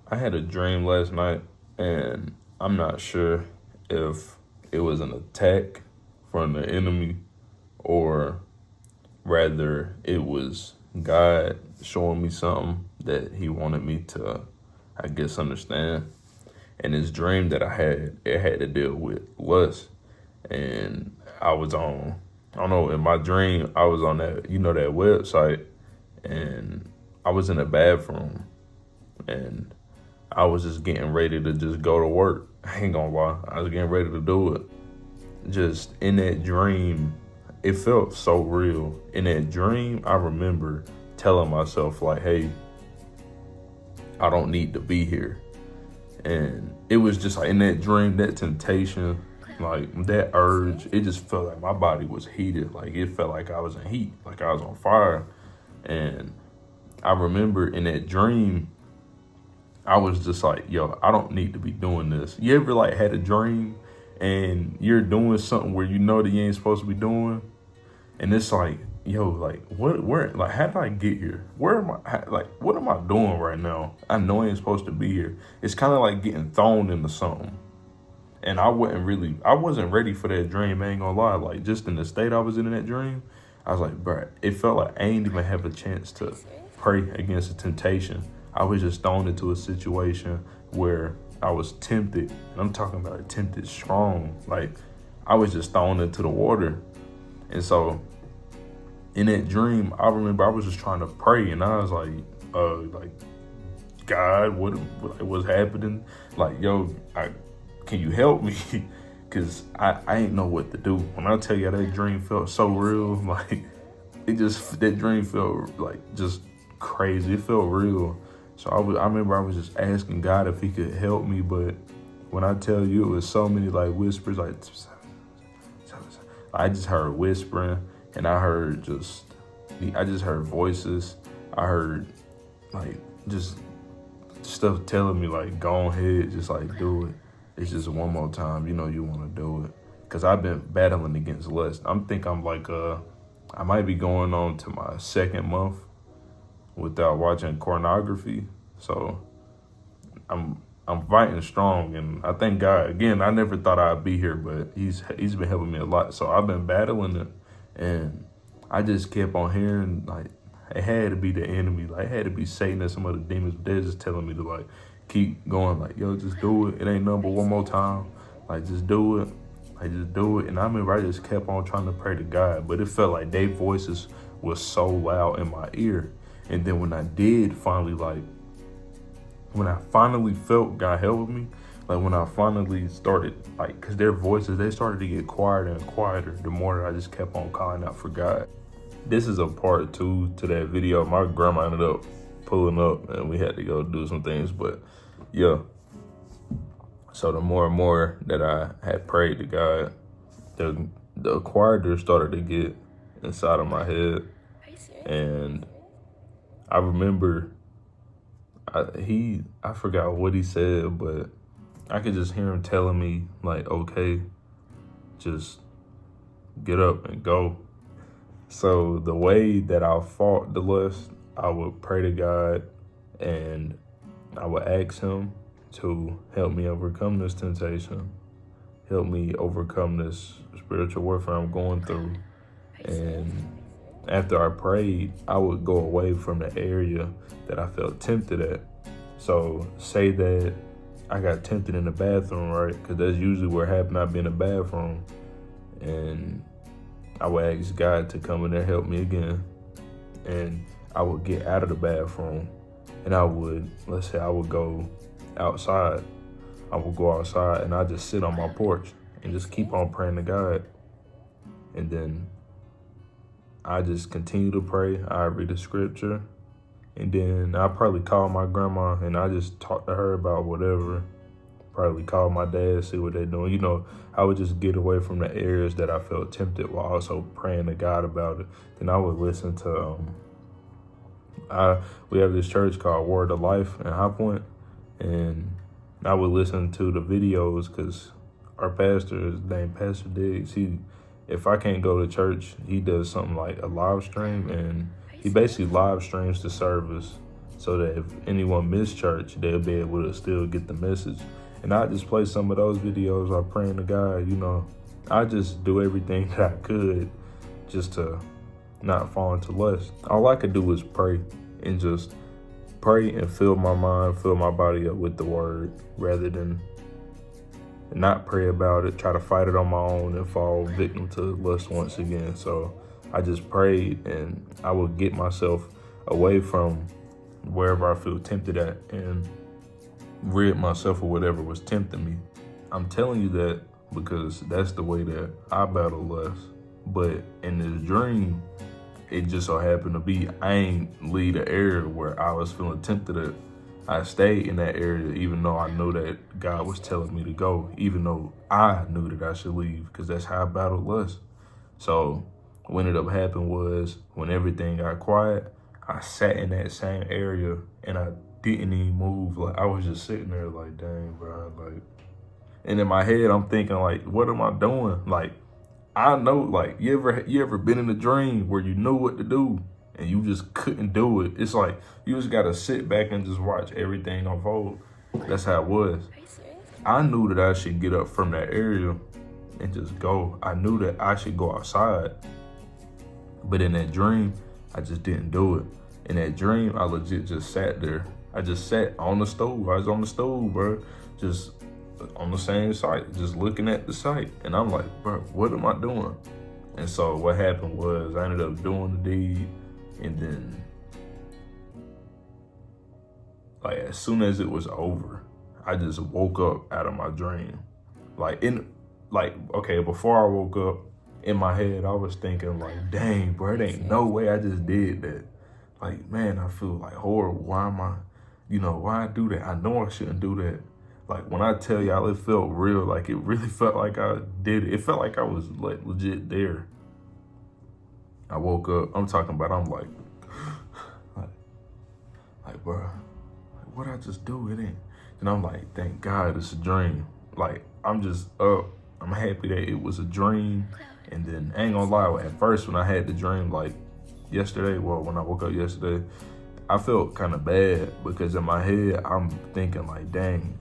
I had a dream last night, and I'm not sure if it was an attack from the enemy or rather it was God showing me something that He wanted me to, I guess, understand. And this dream that I had, it had to deal with lust. And I don't know, in my dream, I was on that, that website, and I was in a bathroom, and I was just getting ready to just go to work. I ain't gonna lie. I was getting ready to do it. Just in that dream, it felt so real. In that dream, I remember telling myself, like, hey, I don't need to be here. And it was just like in that dream, that temptation, like that urge, it just felt like my body was heated. Like it felt like I was in heat, like I was on fire. And I remember in that dream, I was just like, yo, I don't need to be doing this. You ever like had a dream and you're doing something where you know that you ain't supposed to be doing? And it's like, yo, like where, like, how did I get here? Where am I, like, what am I doing right now? I know I ain't supposed to be here. It's kind of like getting thrown into something. And I wasn't ready for that dream, I ain't gonna lie. Like, just in the state I was in that dream, I was like, bruh, it felt like I ain't even have a chance to pray against the temptation. I was just thrown into a situation where I was tempted. And I'm talking about tempted strong. Like, I was just thrown into the water. And so in that dream, I remember I was just trying to pray, and I was like, God, what's happening? Like, yo, can you help me? Cause I ain't know what to do. When I tell you that dream felt so real, like that dream felt like just crazy. It felt real. So I remember I was just asking God if He could help me, but when I tell you, it was so many like whispers, like I just heard whispering, and I just heard voices. I heard like just stuff telling me like, go ahead, just like do it. It's just one more time, you want to do it. Cause I've been battling against lust. I'm like I might be going on to my second month without watching pornography. So I'm fighting strong, and I thank God. Again, I never thought I'd be here, but He's been helping me a lot. So I've been battling it, and I just kept on hearing like it had to be the enemy, like it had to be Satan and some other demons. But they're just telling me to like keep going, like, yo, just do it. It ain't nothing but one more time. Like, just do it. Like, just do it. And I remember I just kept on trying to pray to God, but it felt like their voices was so loud in my ear. And then when I did finally when I finally felt God helping me, like when I finally started, like, cause their voices, they started to get quieter and quieter the more that I just kept on calling out for God. This is a part 2 to that video. My grandma ended up pulling up and we had to go do some things, but yeah. So the more and more that I had prayed to God, the quieter started to get inside of my head. And I remember I forgot what he said, but I could just hear him telling me like, okay, just get up and go. So the way that I fought the lust, I would pray to God, and I would ask Him to help me overcome this temptation, help me overcome this spiritual warfare I'm going through. And after I prayed, I would go away from the area that I felt tempted at. So say that I got tempted in the bathroom, right? Because that's usually where it happened. I'd be in the bathroom, and I would ask God to come in there, help me again. And I would get out of the bathroom, and let's say I would go outside. I would go outside, and I just sit on my porch and just keep on praying to God. And then I just continue to pray. I read the scripture, and then I probably call my grandma and I just talk to her about whatever. Probably call my dad, see what they're doing. I would just get away from the areas that I felt tempted while also praying to God about it. Then I would listen to, we have this church called Word of Life in High Point, and I would listen to the videos because our pastor is named Pastor Diggs. If I can't go to church, he does something like a live stream, and he basically live streams the service. so that if anyone missed church, they'll be able to still get the message. And I just play some of those videos while praying to God. I just do everything that I could just to not fall into lust. All I could do was pray and just pray and fill my mind, fill my body up with the word, rather than not pray about it, try to fight it on my own and fall victim to lust once again. So I just prayed, and I would get myself away from wherever I feel tempted at and rid myself of whatever was tempting me. I'm telling you that because that's the way that I battle lust. But in this dream, it just so happened to be I ain't leave the area where I was feeling tempted at. I stayed in that area even though I knew that God was telling me to go, even though I knew that I should leave, because that's how I battled lust. So what ended up happening was when everything got quiet, I sat in that same area and I didn't even move. Like, I was just sitting there like, dang, bro. Like, and in my head, I'm thinking like, what am I doing? Like, I know, like, you ever been in a dream where you knew what to do and you just couldn't do it? It's like you just gotta sit back and just watch everything unfold. That's how it was. I knew that I should get up from that area and just go. I knew that I should go outside. But in that dream, I just didn't do it. In that dream, I legit just sat there. I just sat on the stove. I was on the stove, bro. Just on the same site, just looking at the site. And I'm like, bro, what am I doing? And so what happened was I ended up doing the deed. And then, like, as soon as it was over, I just woke up out of my dream. Okay, before I woke up, in my head, I was thinking like, dang, bro, it ain't no way I just did that. Like, man, I feel like horrible. Why am I, why I do that? I know I shouldn't do that. Like, when I tell y'all, it felt real. Like, it really felt like I did it. It felt like I was like legit there. I woke up, I'm like, bro, like, what I just do? It ain't. And I'm like, thank God it's a dream. Like, I'm just up. I'm happy that it was a dream. And then, I ain't gonna lie, at first when I had the dream, like yesterday, when I woke up yesterday, I felt kind of bad because in my head, I'm thinking like, dang,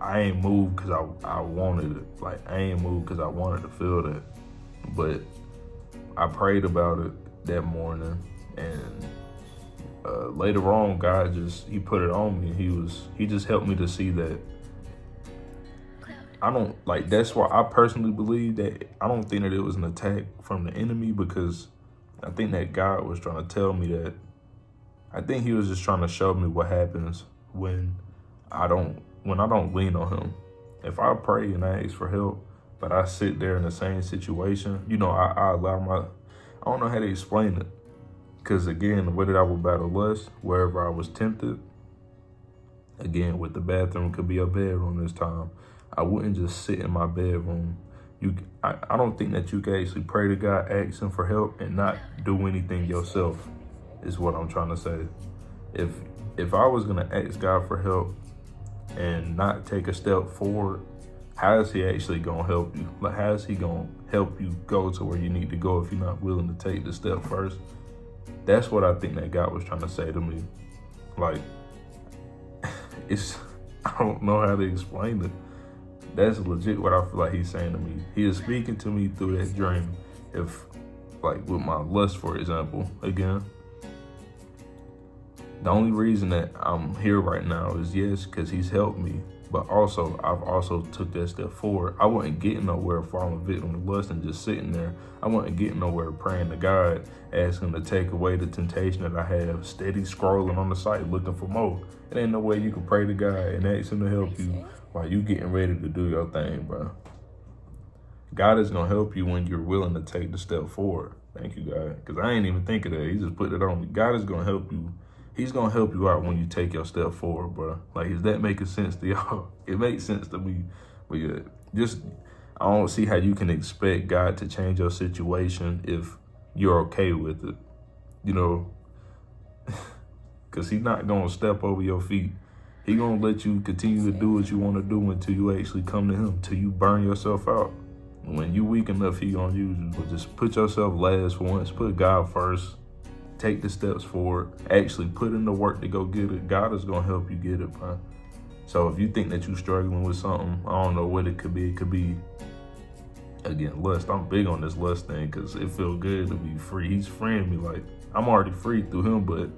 I ain't moved because I wanted it. Like, I ain't moved because I wanted to feel that. But I prayed about it that morning, and later on, God he put it on me. He just helped me to see that that's why I personally believe that I don't think that it was an attack from the enemy, because I think that God was trying to tell me that. I think he was just trying to show me what happens when I don't lean on him. If I pray and I ask for help, but I sit there in the same situation, I allow I don't know how to explain it. Because again, whether I would battle lust, wherever I was tempted, again, with the bathroom could be a bedroom this time, I wouldn't just sit in my bedroom. I don't think that you can actually pray to God, ask him for help, and not do anything yourself, is what I'm trying to say. If I was gonna ask God for help and not take a step forward, how is he actually gonna help you? Like, how is he gonna help you go to where you need to go if you're not willing to take the step first? That's what I think that God was trying to say to me. Like, I don't know how to explain it. That's legit what I feel like he's saying to me. He is speaking to me through that dream. If, like, with my lust, for example, again, the only reason that I'm here right now is, yes, because he's helped me, but also I've also took that step forward. I wasn't getting nowhere falling victim to lust and just sitting there. I wasn't getting nowhere praying to God, asking him to take away the temptation that I have, steady scrolling on the site looking for more. It ain't no way you can pray to God and ask him to help you while you getting ready to do your thing, bro. God is going to help you when you're willing to take the step forward. Thank you, God. Because I ain't even think of that. He just put it on me. God is going to help you. He's going to help you out when you take your step forward, bro. Like, is that making sense to y'all? It makes sense to me. But yeah, I don't see how you can expect God to change your situation if you're okay with it, because he's not going to step over your feet. He's going to let you continue to do what you want to do until you actually come to him, until you burn yourself out. When you weak enough, he going to use you. But just put yourself last for once. Put God first. take the steps forward, actually put in the work to go get it, God is gonna help you get it, bro. So if you think that you're struggling with something, I don't know what it could be. It could be, again, lust. I'm big on this lust thing because it feels good to be free. He's freeing me. Like, I'm already free through him, but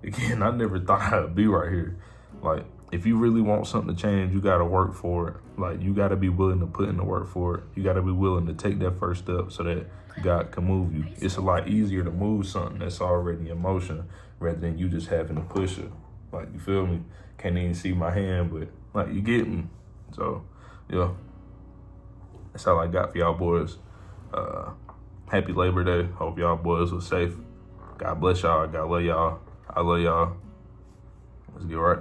again, I never thought I'd be right here. Like, if you really want something to change, you gotta work for it. Like, you gotta be willing to put in the work for it. You gotta be willing to take that first step so that God can move you. It's a lot easier to move something that's already in motion rather than you just having to push it. Like, you feel me? Can't even see my hand, but like, you get me. So, yeah, that's all I got for y'all boys. Happy Labor Day. Hope y'all boys was safe. God bless y'all. God love y'all. I love y'all. Let's get right.